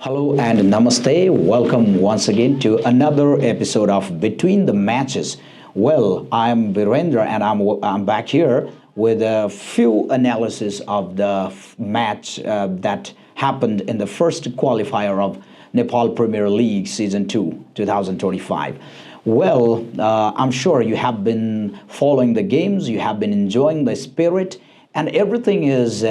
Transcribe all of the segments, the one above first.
Hello and namaste. Welcome once again to another episode of Between the Matches. Well, I'm Virendra and I'm back here with a few analysis of the match that happened in the first qualifier of Nepal Premier League Season 2, 2025. Well, I'm sure you have been following the games, you have been enjoying the spirit, and everything is,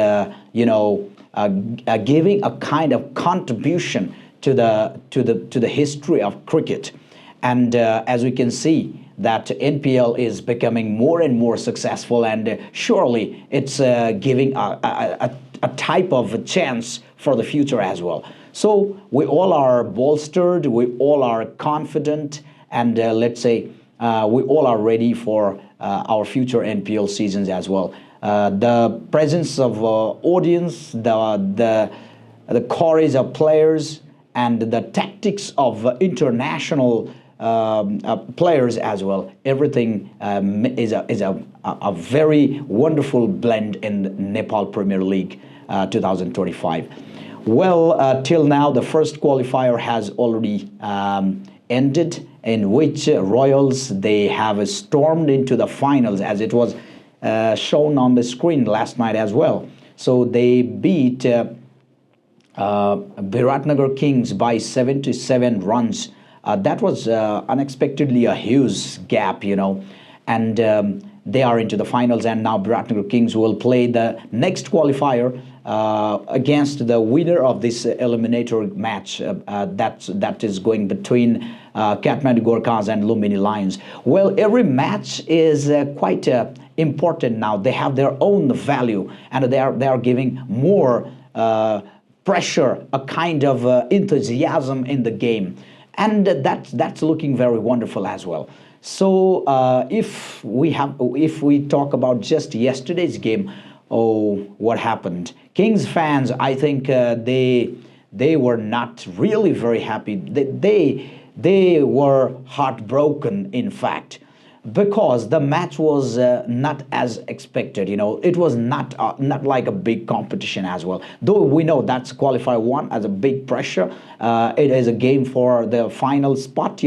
giving a kind of contribution to the history of cricket. And as we can see, that NPL is becoming more and more successful, and surely it's giving a type of a chance for the future as well. So we all are bolstered, we all are confident, and let's say we all are ready for our future NPL seasons as well. The presence of audience, the courage of players, and the tactics of international players as well. Everything is a very wonderful blend in Nepal Premier League 2025. Well, till now, the first qualifier has already ended, in which Royals, they have stormed into the finals, as it was shown on the screen last night as well. So they beat Viratnagar Kings by 77 runs. That was unexpectedly a huge gap, and they are into the finals, and now Viratnagar Kings will play the next qualifier against the winner of this eliminator match that is going between Kathmandu Gorkhas and Lumbini Lions. Well, every match is quite important now. They have their own value, and they are giving more pressure, a kind of enthusiasm in the game, and that's looking very wonderful as well. So if we talk about just yesterday's game, oh, what happened? Kings fans, I think they were not really very happy. They were heartbroken, in fact, because the match was not as expected. It was not like a big competition as well. Though we know that's qualifier one as a big pressure. It is a game for the final spot.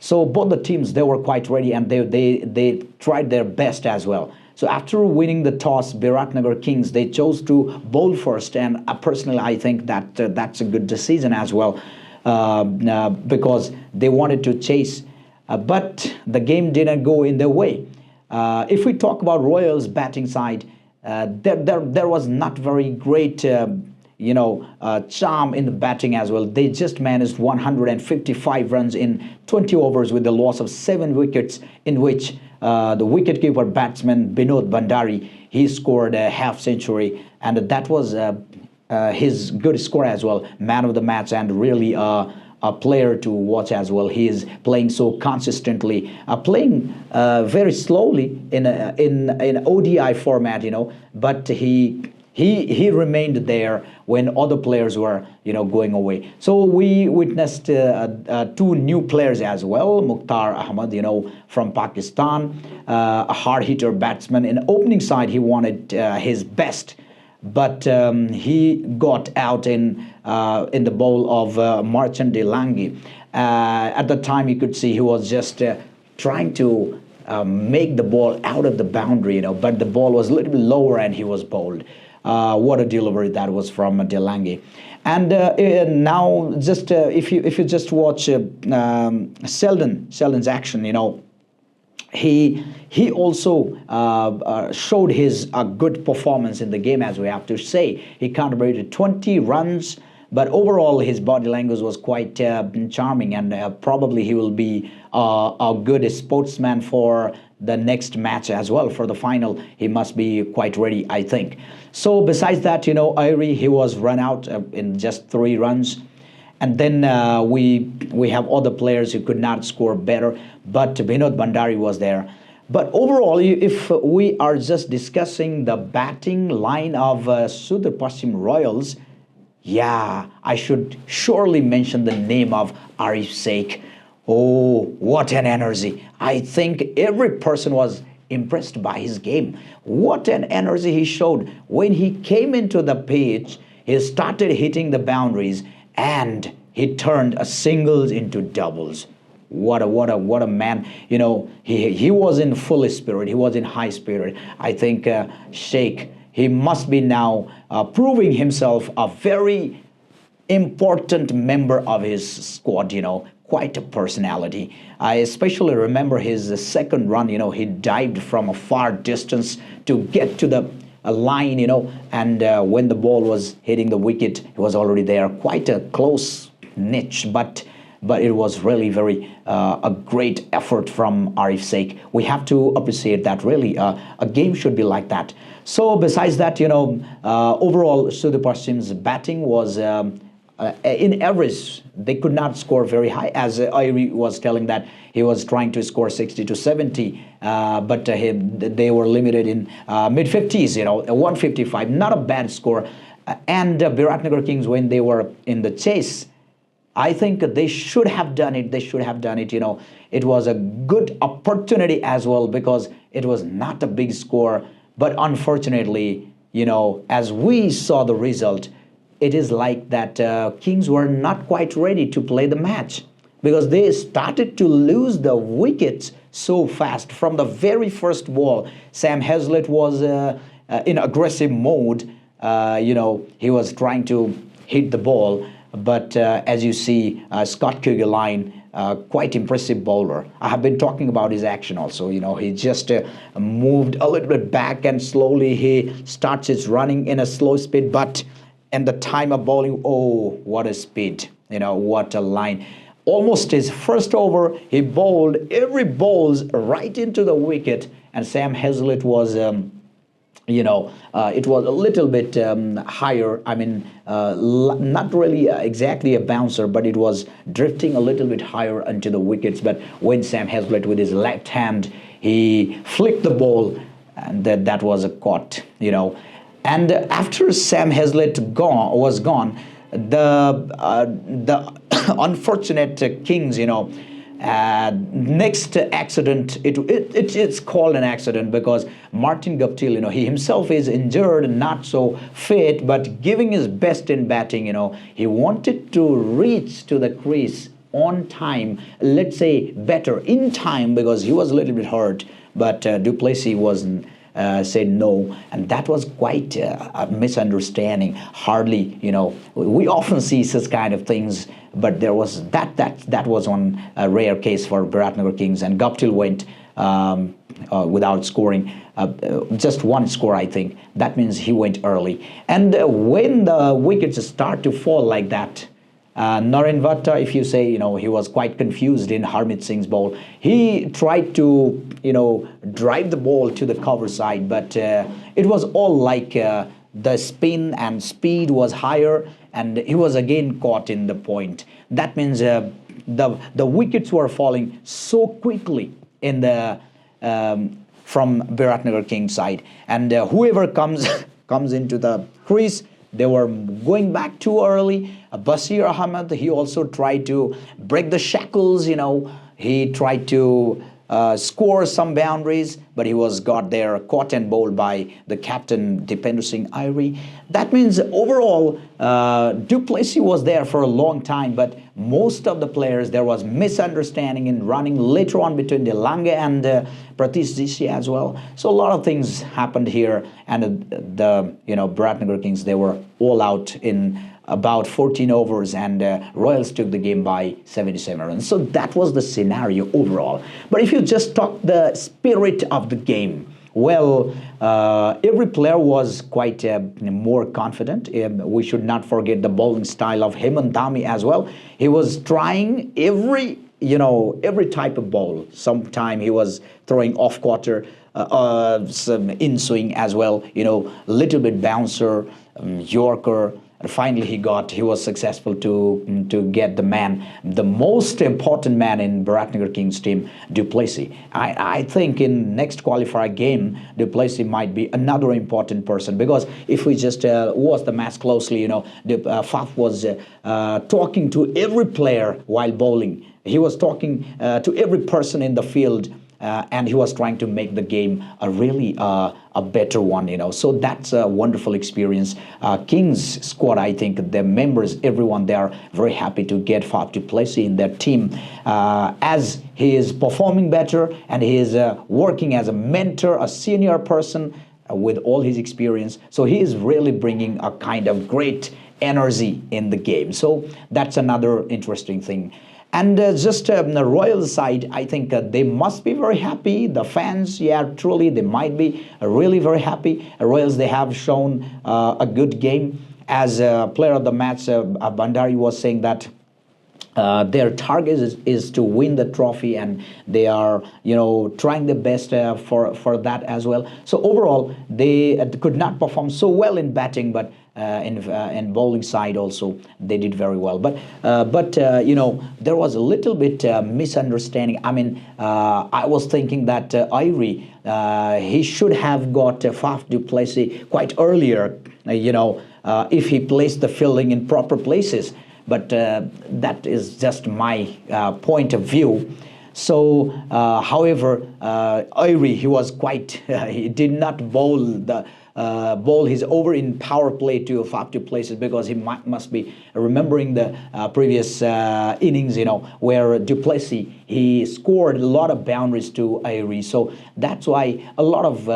So both the teams, they were quite ready, and they tried their best as well. So after winning the toss, Viratnagar Kings, they chose to bowl first, and personally I think that that's a good decision as well, because they wanted to chase, but the game didn't go in their way. If we talk about Royals' batting side, there was not very great charm in the batting as well. They just managed 155 runs in 20 overs with the loss of 7 wickets, in which the wicketkeeper batsman Binod Bhandari, he scored a half century, and that was his good score as well. Man of the match, and really a player to watch as well. He is playing so consistently, playing very slowly in ODI format, but he remained there when other players were, going away. So we witnessed 2 new players as well. Mukhtar Ahmad, from Pakistan, a hard-hitter batsman. In the opening side, he wanted his best, but he got out in the bowl of Marchand Delangi. At the time, you could see he was just trying to make the ball out of the boundary, but the ball was a little bit lower and he was bowled. What a delivery that was from Delangi. And now, just if you just watch Sheldon's action, he also showed his good performance in the game, as we have to say. He contributed 20 runs, but overall his body language was quite charming, and probably he will be a good sportsman for the next match as well. For the final, he must be quite ready, I think. So besides that, Irie, he was run out in just 3 runs. And then we have other players who could not score better, but Binod Bhandari was there. But overall, if we are just discussing the batting line of Sudar Paschim Royals, yeah, I should surely mention the name of Arif Sheikh. Oh, what an energy. I think every person was impressed by his game. What an energy he showed. When he came into the pitch, he started hitting the boundaries, and he turned a singles into doubles. What a man. He was in full spirit. He was in high spirit. I think Sheikh, he must be now proving himself a very important member of his squad. Quite a personality. I especially remember his second run. He dived from a far distance to get to the line, and when the ball was hitting the wicket, he was already there. Quite a close niche, but it was really very a great effort from Arif Sheikh. We have to appreciate that. Really, a game should be like that. So besides that, overall, Sudhir Paschim's batting was in average. They could not score very high, as Irie was telling that he was trying to score 60 to 70, but they were limited in mid 50s. 155, not a bad score. And Biratnagar Kings, when they were in the chase, I think they should have done it. They should have done it. It was a good opportunity as well, because it was not a big score. But unfortunately, as we saw the result, it is like that Kings were not quite ready to play the match, because they started to lose the wickets so fast from the very first ball. Sam Hazlitt was in aggressive mode. He was trying to hit the ball. But as you see, Scott Kugelheim, quite impressive bowler. I have been talking about his action also. He just moved a little bit back, and slowly he starts his running in a slow speed. But in the time of bowling, oh, what a speed! What a line! Almost his first over, he bowled every balls right into the wicket, and Sam Hazlitt was. It was a little bit higher. I mean, not really exactly a bouncer, but it was drifting a little bit higher into the wickets. But when Sam Hazlitt, with his left hand, he flicked the ball, and that was a caught. And after Sam Hazlitt was gone, the unfortunate Kings, next accident, it's called an accident, because Martin Guptill, he himself is injured, not so fit, but giving his best in batting. He wanted to reach to the crease on time, let's say better in time, because he was a little bit hurt, but du Plessis wasn't. Said no, and that was quite a misunderstanding. Hardly, we often see such kind of things, but there was that was on a rare case for Biratnagar Kings, and Guptill went without scoring, just one score, I think. That means he went early, and when the wickets start to fall like that, Naren Vatta, if you say, he was quite confused in Harmeet Singh's ball. He tried to, drive the ball to the cover side, but it was all like the spin and speed was higher, and he was again caught in the point. That means the wickets were falling so quickly in the from Biratnagar Kings side, and whoever comes into the crease, they were going back too early. Basir Ahmed, he also tried to break the shackles. He tried to score some boundaries, but he was got there, caught and bowled by the captain, Dipender Singh Irie. That means overall, du Plessis was there for a long time, but most of the players, there was misunderstanding in running later on between Delange and Pratish Jishi as well. So a lot of things happened here, and the Biratnagar Kings, they were all out in about 14 overs, and Royals took the game by 77 runs. So that was the scenario overall. But if you just talk the spirit of the game, well, every player was quite more confident. We should not forget the bowling style of Hemant Dhami as well. He was trying every type of ball. Sometime he was throwing off quarter, some in swing as well, little bit bouncer, Yorker. Finally, he was successful to get the most important man in Biratnagar Kings team, du Plessis. I think in next qualifier game, du Plessis might be another important person, because if we just watch the match closely, Faf was talking to every player while bowling. He was talking to every person in the field and he was trying to make the game a really a better one, so that's a wonderful experience. Kings squad, I think the members, everyone, they are very happy to get Faf du Plessis in their team, as he is performing better and he is working as a mentor, a senior person with all his experience. So he is really bringing a kind of great energy in the game. So that's another interesting thing. And just on the Royal side, I think they must be very happy. The fans, yeah, truly, they might be really very happy. Royals, they have shown a good game. As a player of the match, Bandari was saying that their target is to win the trophy, and they are, trying their best for that as well. So overall, they could not perform so well in batting, but in bowling side also they did very well. But there was a little bit misunderstanding. I mean, I was thinking that Irie, he should have got Faf du Plessis quite earlier. If he placed the fielding in proper places. But that is just my point of view. So, however, Irie, he was quite, he did not bowl his over in power play to Faf du Plessis, because he must be remembering the previous innings, where du Plessis, he scored a lot of boundaries to Irie. So that's why a lot of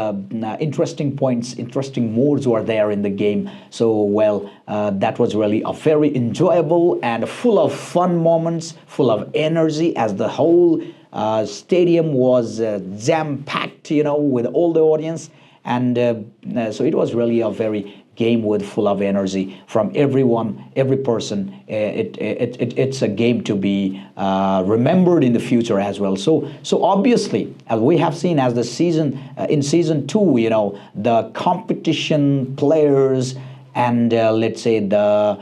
interesting points, interesting moves were there in the game. So, well, that was really a very enjoyable and full of fun moments, full of energy, as the whole stadium was jam-packed, with all the audience. And so it was really a very game with full of energy from everyone, every person. It's a game to be remembered in the future as well. So obviously, as we have seen as the season in season 2, the competition, players, and let's say the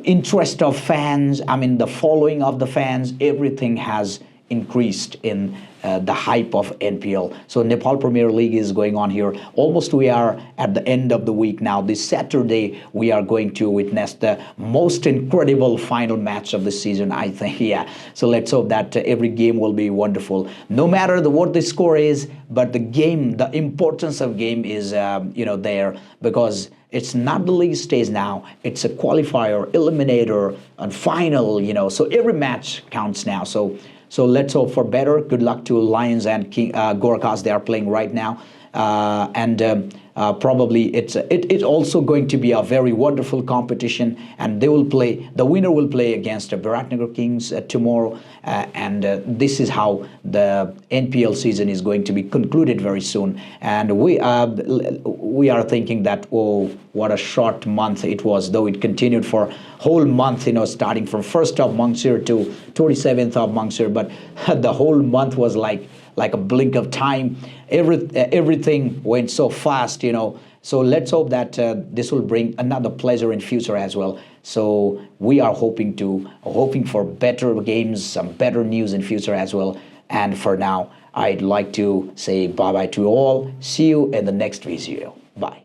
interest of fans. I mean, the following of the fans. Everything has increased in the hype of NPL. So Nepal Premier League is going on here. Almost we are at the end of the week now. This Saturday, we are going to witness the most incredible final match of the season, I think. Yeah. So let's hope that every game will be wonderful. No matter what the score is, but the game, the importance of game is, there, because it's not the league stage now. It's a qualifier, eliminator, and final, So every match counts now. So let's hope for better. Good luck to Lions and Gorkhas. They are playing right now. Probably it's also going to be a very wonderful competition, and they will play. The winner will play against the Biratnagar Kings tomorrow, and this is how the NPL season is going to be concluded very soon. And we are thinking that, oh, what a short month it was, though it continued for whole month, starting from 1st of Mangsir to 27th of Mangsir, but the whole month was like a blink of time. Everything went so fast, So let's hope that this will bring another pleasure in future as well. So we are hoping for better games, some better news in future as well. And for now, I'd like to say bye-bye to all. See you in the next video. Bye.